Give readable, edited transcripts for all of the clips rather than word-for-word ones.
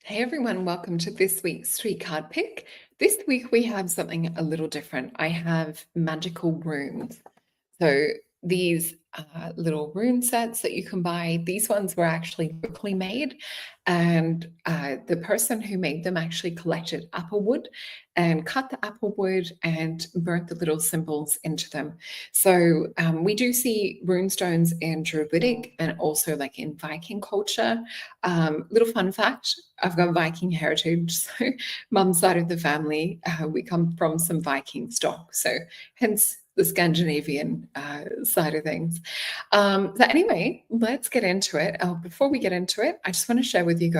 Hey everyone, welcome to this week's street card pick. This week we have something a little different. I have magical runes. So these little rune sets that you can buy, these ones were actually locally made, and the person who made them actually collected apple wood and cut the apple wood and burnt the little symbols into them. So we do see rune stones in Druidic and also like in Viking culture. Little fun fact, I've got Viking heritage, so mum's side of the family, we come from some Viking stock, so hence the Scandinavian side of things. So anyway, let's get into it. Before we get into it, I just want to share with you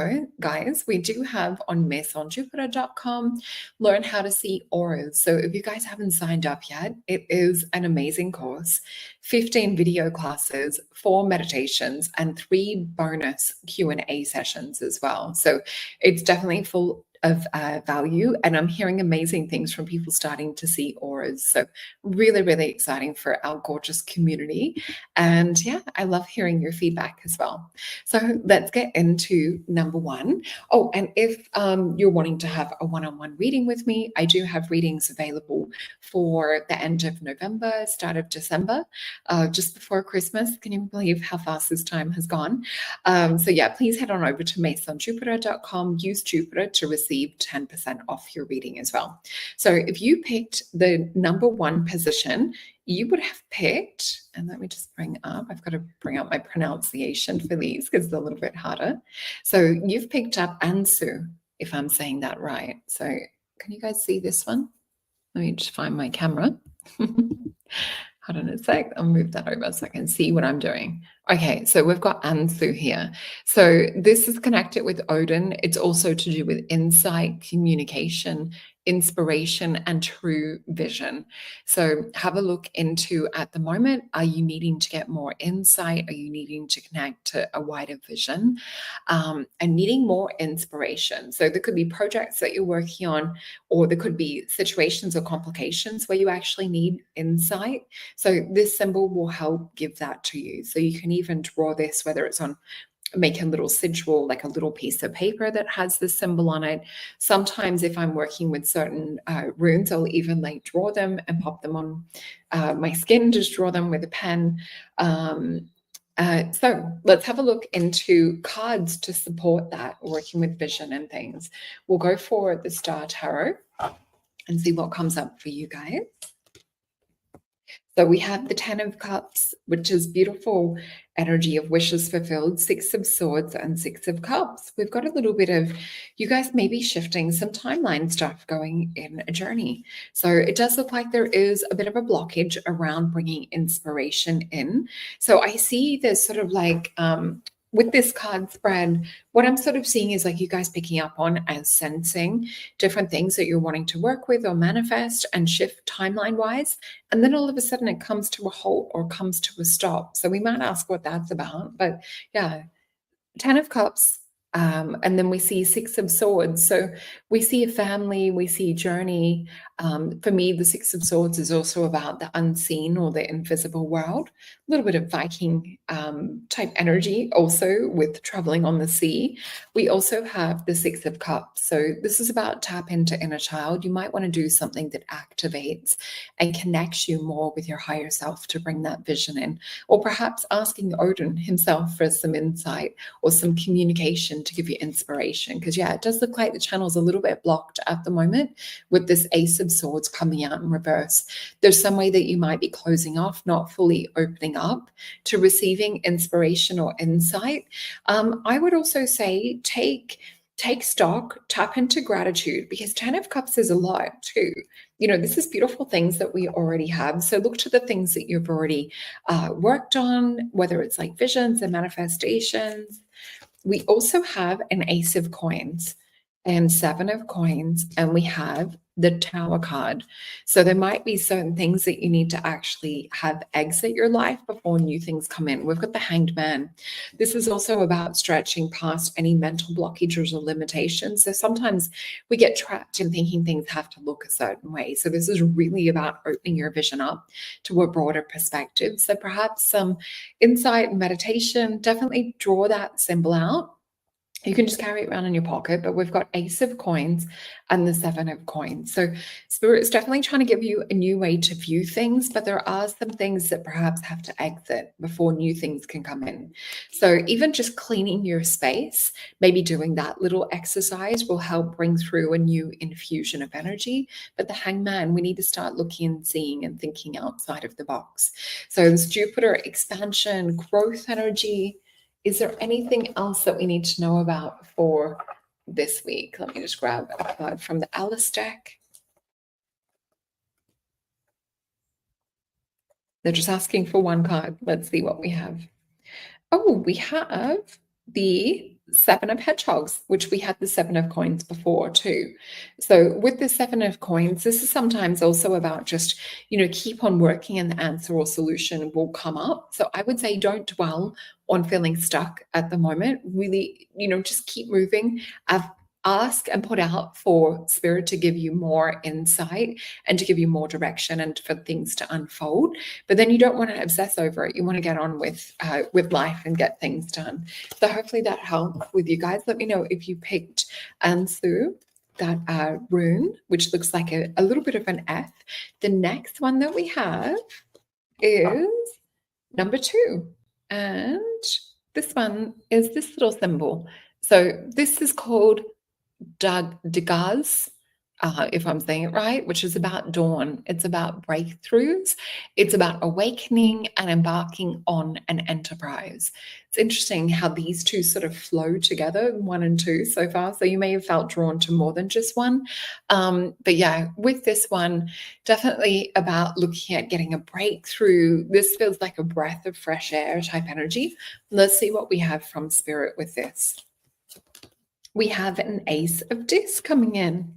guys, we do have on MaisonJupiter.com, learn how to see auras. So if you guys haven't signed up yet, it is an amazing course. 15 video classes, 4 meditations, and 3 bonus Q&A sessions as well. So it's definitely full of value, and I'm hearing amazing things from people starting to see auras. So really, really exciting for our gorgeous community. And yeah, I love hearing your feedback as well. So let's get into number one. Oh, and if you're wanting to have a one-on-one reading with me, I do have readings available for the end of November, start of December, just before Christmas. Can you believe how fast this time has gone? So yeah, please head on over to MaisonJupiter.com, use Jupiter to receive 10% off your reading as well. So if you picked the number one position, you would have picked, and let me just I've got to bring up my pronunciation for these because they're a little bit harder. So you've picked up Ansu, if I'm saying that right. So can you guys see this one? Let me just find my camera. Hold on a sec. I'll move that over so I can see what I'm doing. Okay, so we've got Ansu here. So this is connected with Odin. It's also to do with insight, communication, inspiration, and true vision. So have a look into, at the moment, are you needing to get more insight? Are you needing to connect to a wider vision? And needing more inspiration. So there could be projects that you're working on, or there could be situations or complications where you actually need insight. So this symbol will help give that to you. So you can even draw this, whether it's on, make a little sigil, like a little piece of paper that has this symbol on it. Sometimes if I'm working with certain runes, I'll even like draw them and pop them on my skin, just draw them with a pen. So let's have a look into cards to support that, working with vision and things. We'll go for the Star Tarot and see what comes up for you guys. So we have the 10 of Cups, which is beautiful energy of wishes fulfilled, 6 of Swords and 6 of Cups. We've got a little bit of you guys maybe shifting some timeline stuff going in a journey. So it does look like there is a bit of a blockage around bringing inspiration in. So I see there's sort of like, with this card spread, what I'm sort of seeing is like you guys picking up on and sensing different things that you're wanting to work with or manifest and shift timeline wise. And then all of a sudden it comes to a halt or comes to a stop. So we might ask what that's about. But yeah, 10 of Cups. And then we see 6 of Swords. So we see a family, we see journey. For me, the 6 of Swords is also about the unseen or the invisible world. A little bit of Viking type energy also with traveling on the sea. We also have the 6 of Cups. So this is about tap into inner child. You might want to do something that activates and connects you more with your higher self to bring that vision in. Or perhaps asking Odin himself for some insight or some communication to give you inspiration. Because yeah, it does look like the channel's a little bit blocked at the moment with this Ace of Swords coming out in reverse. There's some way that you might be closing off, not fully opening up to receiving inspiration or insight. I would also say take stock, tap into gratitude, because 10 of Cups is a lot too. You know, this is beautiful things that we already have. So look to the things that you've already worked on, whether it's like visions and manifestations. We also have an Ace of Coins and 7 of Coins, and we have the Tower card. So there might be certain things that you need to actually have exit your life before new things come in. We've got the Hanged Man. This is also about stretching past any mental blockages or limitations. So sometimes we get trapped in thinking things have to look a certain way. So this is really about opening your vision up to a broader perspective. So perhaps some insight and meditation, definitely draw that symbol out. You can just carry it around in your pocket, but we've got Ace of Coins and the Seven of Coins. So Spirit is definitely trying to give you a new way to view things, but there are some things that perhaps have to exit before new things can come in. So even just cleaning your space, maybe doing that little exercise will help bring through a new infusion of energy. But the Hangman, we need to start looking and seeing and thinking outside of the box. So this Jupiter expansion, growth energy. Is there anything else that we need to know about for this week? Let me just grab a card from the Alice deck. They're just asking for one card. Let's see what we have. Oh, we have the Seven of Hedgehogs, which we had the Seven of Coins before too. So with the Seven of Coins, this is sometimes also about just, keep on working and the answer or solution will come up. So I would say don't dwell on feeling stuck at the moment. Really, just keep moving. Ask and put out for Spirit to give you more insight and to give you more direction and for things to unfold. But then you don't want to obsess over it. You want to get on with life and get things done. So hopefully that helped with you guys. Let me know if you picked Ansu, that rune, which looks like a little bit of an F. The next one that we have is number 2. And this one is this little symbol. So this is called Degas, if I'm saying it right, which is about dawn. It's about breakthroughs. It's about awakening and embarking on an enterprise. It's interesting how these two sort of flow together, 1 and 2 so far. So you may have felt drawn to more than just one. But yeah, with this one, definitely about looking at getting a breakthrough. This feels like a breath of fresh air type energy. Let's see what we have from Spirit with this. We have an Ace of Discs coming in.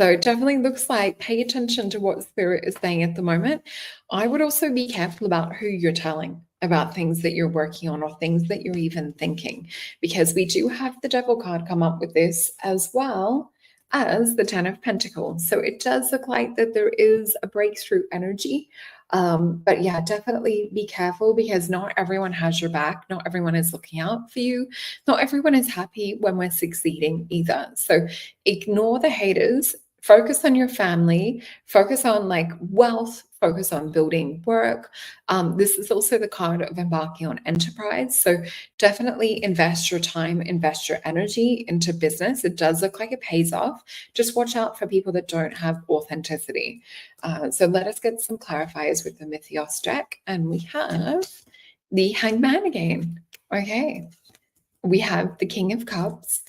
So it definitely looks like pay attention to what Spirit is saying at the moment. I would also be careful about who you're telling about things that you're working on or things that you're even thinking, because we do have the Devil card come up with this as well as the 10 of Pentacles. So it does look like that there is a breakthrough energy. But yeah, definitely be careful because not everyone has your back. Not everyone is looking out for you. Not everyone is happy when we're succeeding either. So ignore the haters. Focus on your family, focus on like wealth, focus on building work. This is also the card of embarking on enterprise. So definitely invest your time, invest your energy into business. It does look like it pays off. Just watch out for people that don't have authenticity. So let us get some clarifiers with the Mythios deck. And we have the Hangman again. Okay. We have the King of Cups.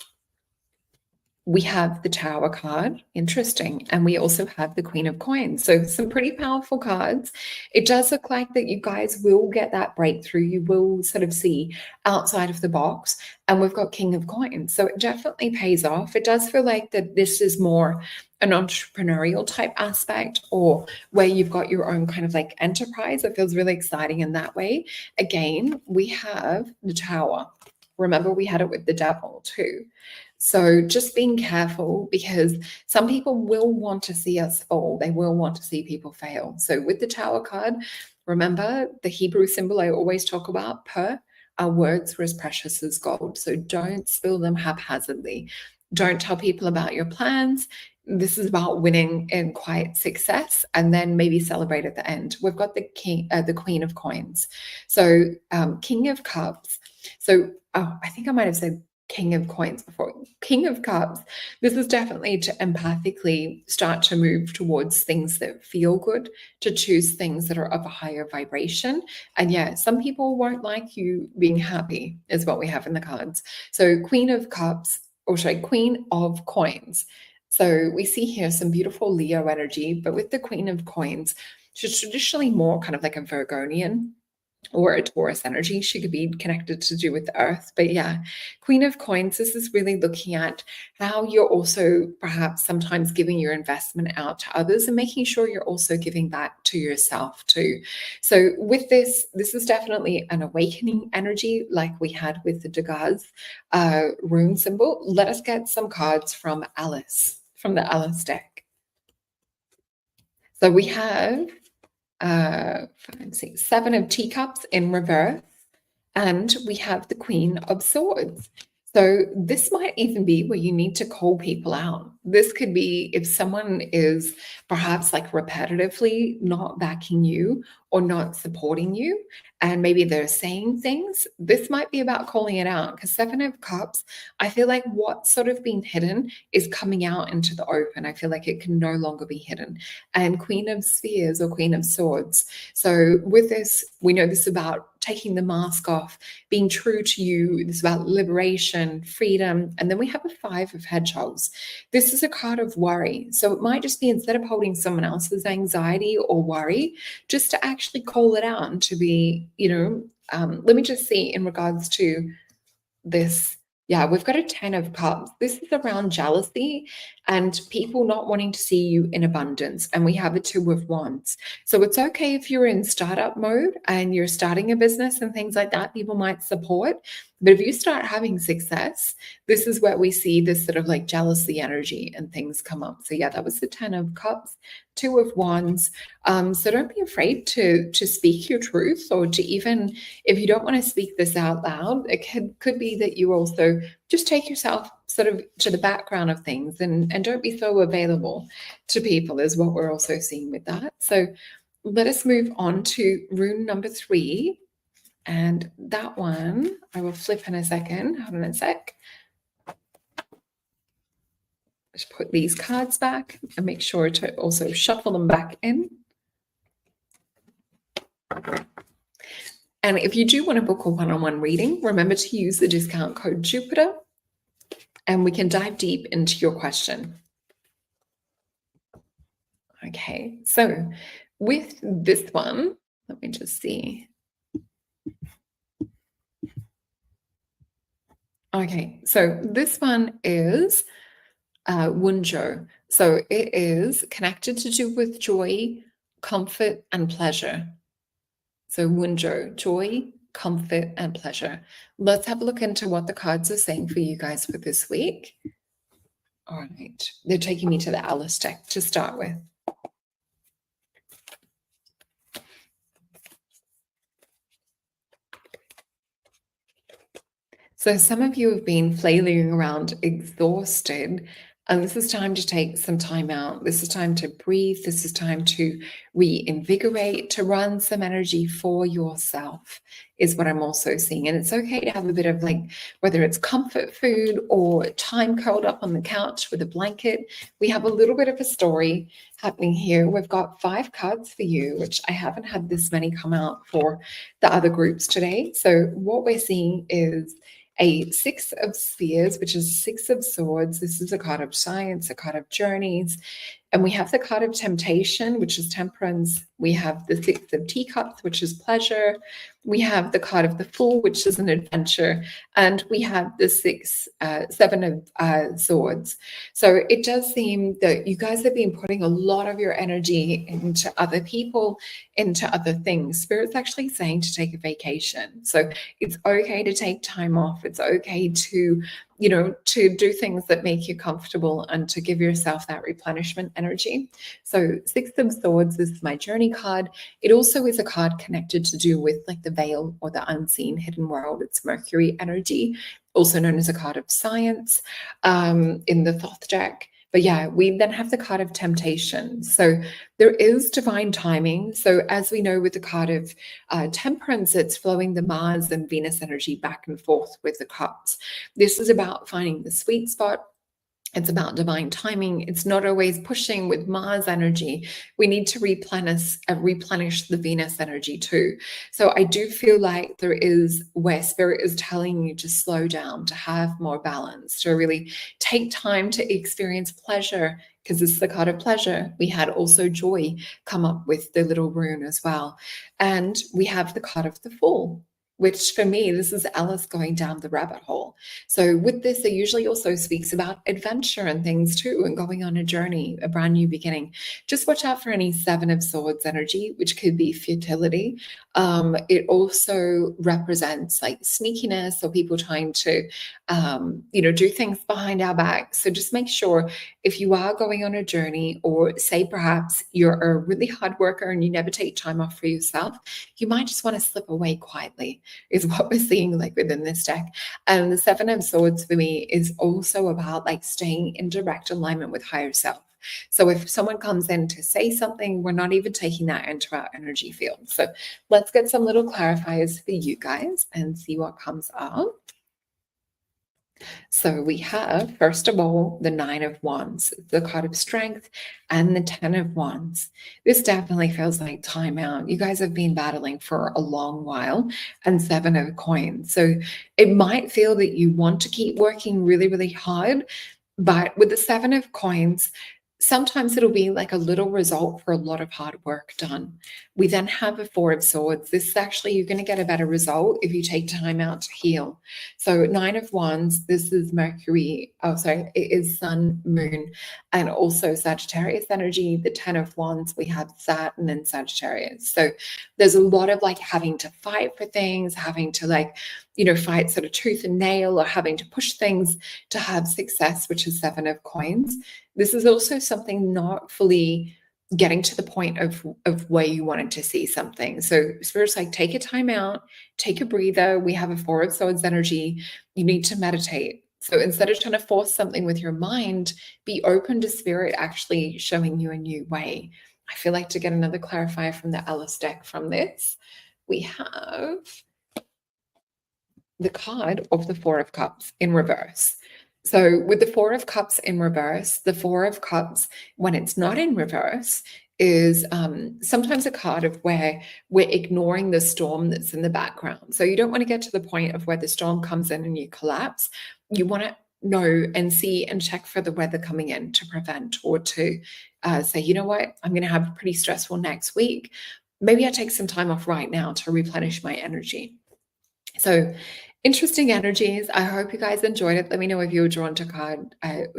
We have the Tower card, interesting, and we also have the Queen of Coins. So some pretty powerful cards. It does look like that you guys will get that breakthrough. You will sort of see outside of the box, and we've got King of Coins. So it definitely pays off. It does feel like that this is more an entrepreneurial type aspect, or where you've got your own kind of like enterprise. It feels really exciting in that way. Again, we have the Tower. Remember, we had it with the Devil too. So just being careful, because some people will want to see us fall. They will want to see people fail. So with the Tower card, remember the Hebrew symbol I always talk about, our words are as precious as gold. So don't spill them haphazardly. Don't tell people about your plans. This is about winning in quiet success and then maybe celebrate at the end. We've got the Queen of Coins. So King of Cups. So I think I might have said King of Coins before. King of Cups. This is definitely to empathically start to move towards things that feel good, to choose things that are of a higher vibration. And yeah, some people won't like you being happy, is what we have in the cards. So Queen of Cups, or sorry, Queen of Coins. So we see here some beautiful Leo energy, but with the Queen of Coins, she's traditionally more kind of like a Virgonian or a Taurus energy. She could be connected to do with the earth. But yeah, Queen of Coins, this is really looking at how you're also perhaps sometimes giving your investment out to others and making sure you're also giving back to yourself too. So with this is definitely an awakening energy like we had with the Degas rune symbol. Let us get some cards from Alice, from the Alice deck. So we have 5, 6, 7 of Teacups in reverse, and we have the Queen of Swords. So this might even be where you need to call people out. This could be if someone is perhaps like repetitively not backing you or not supporting you, and maybe they're saying things. This might be about calling it out because Seven of Cups, I feel like what's sort of been hidden is coming out into the open. I feel like it can no longer be hidden. And Queen of Spheres or Queen of Swords. So with this, we know this is about taking the mask off, being true to you. This is about liberation, freedom. And then we have a Five of Hedgehogs. This is a card of worry. So it might just be instead of holding someone else's anxiety or worry, just to actually call it out and to be, let me just see in regards to this. Yeah, we've got a 10 of cups. This is around jealousy and people not wanting to see you in abundance. And we have a 2 of wands. So it's okay if you're in startup mode and you're starting a business and things like that, people might support. But if you start having success, this is where we see this sort of like jealousy energy and things come up. So yeah, that was the 10 of cups, 2 of wands. So don't be afraid to speak your truth, or to even, if you don't want to speak this out loud, it could be that you also just take yourself sort of to the background of things, and don't be so available to people is what we're also seeing with that. So let us move on to rune number 3. And that one I will flip in a second. Hold on a sec. Just put these cards back and make sure to also shuffle them back in. And if you do want to book a one-on-one reading, remember to use the discount code Jupiter, and we can dive deep into your question. Okay, so with this one, let me just see. Okay, so this one is Wunjo. So it is connected to do with joy, comfort, and pleasure. So Wunjo, joy, comfort, and pleasure. Let's have a look into what the cards are saying for you guys for this week. All right, they're taking me to the Alice deck to start with. So some of you have been flailing around exhausted, and this is time to take some time out. This is time to breathe. This is time to reinvigorate, to run some energy for yourself, is what I'm also seeing. And it's okay to have a bit of, like, whether it's comfort food or time curled up on the couch with a blanket. We have a little bit of a story happening here. We've got 5 cards for you, which I haven't had this many come out for the other groups today. So what we're seeing is a 6 of Spheres, which is 6 of Swords. This is a card of science, a card of journeys. And we have the card of temptation, which is temperance. We have the 6 of teacups, which is pleasure. We have the card of the Fool, which is an adventure. And we have the 7 of swords. So it does seem that you guys have been putting a lot of your energy into other people, into other things. Spirit's actually saying to take a vacation. So it's okay to take time off. It's okay to to do things that make you comfortable and to give yourself that replenishment energy. So 6 of Swords is my journey card. It also is a card connected to do with like the veil or the unseen hidden world. It's Mercury energy, also known as a card of science in the Thoth deck. But yeah, we then have the card of temptation. So there is divine timing. So as we know with the card of temperance, it's flowing the Mars and Venus energy back and forth with the cups. This is about finding the sweet spot. It's about divine timing. It's not always pushing with Mars energy. We need to replenish the Venus energy too. So I do feel like there is where Spirit is telling you to slow down, to have more balance, to really take time to experience pleasure, because this is the card of pleasure. We had also joy come up with the little rune as well. And we have the card of the Fool, which for me, this is Alice going down the rabbit hole. So with this, it usually also speaks about adventure and things too, and going on a journey, a brand new beginning. Just watch out for any 7 of Swords energy, which could be futility. It also represents like sneakiness or people trying to, do things behind our back. So just make sure if you are going on a journey, or say perhaps you're a really hard worker and you never take time off for yourself, you might just want to slip away quietly. is what we're seeing like within this deck. And the Seven of Swords for me is also about like staying in direct alignment with higher self. So if someone comes in to say something, we're not even taking that into our energy field. So let's get some little clarifiers for you guys and see what comes up. So we have, first of all, the Nine of Wands, the card of strength, and the Ten of Wands. This definitely feels like timeout. You guys have been battling for a long while, and Seven of Coins. So it might feel that you want to keep working really, really hard, but with the Seven of Coins, sometimes it'll be like a little result for a lot of hard work done. We then have a Four of Swords. This is actually, you're going to get a better result if you take time out to heal. So Nine of Wands, this is Mercury, oh, sorry, it is Sun, Moon, and also Sagittarius energy. The Ten of Wands, we have Saturn and Sagittarius. So there's a lot of like having to fight for things, having to like, fight sort of tooth and nail, or having to push things to have success, which is Seven of Coins. This is also something not fully getting to the point of where you wanted to see something. So Spirit's like, take a time out, take a breather. We have a Four of Swords energy. You need to meditate. So instead of trying to force something with your mind, be open to Spirit actually showing you a new way. I feel like to get another clarifier from the Alice deck from this, we have the card of the Four of Cups in reverse. So with the Four of Cups in reverse, the Four of Cups, when it's not in reverse, is sometimes a card of where we're ignoring the storm that's in the background. So you don't want to get to the point of where the storm comes in and you collapse. You want to know and see and check for the weather coming in to prevent, or to say, you know what, I'm going to have a pretty stressful next week. Maybe I take some time off right now to replenish my energy. So interesting energies. I hope you guys enjoyed it. Let me know if you were drawn to card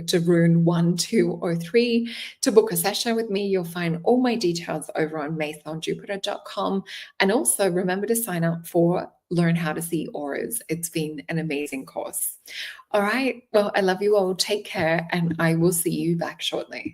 to rune 1, 2, or 3. To book a session with me, you'll find all my details over on maithonjupiter.com. And also remember to sign up for Learn How to See Auras. It's been an amazing course. All right. Well, I love you all. Take care, and I will see you back shortly.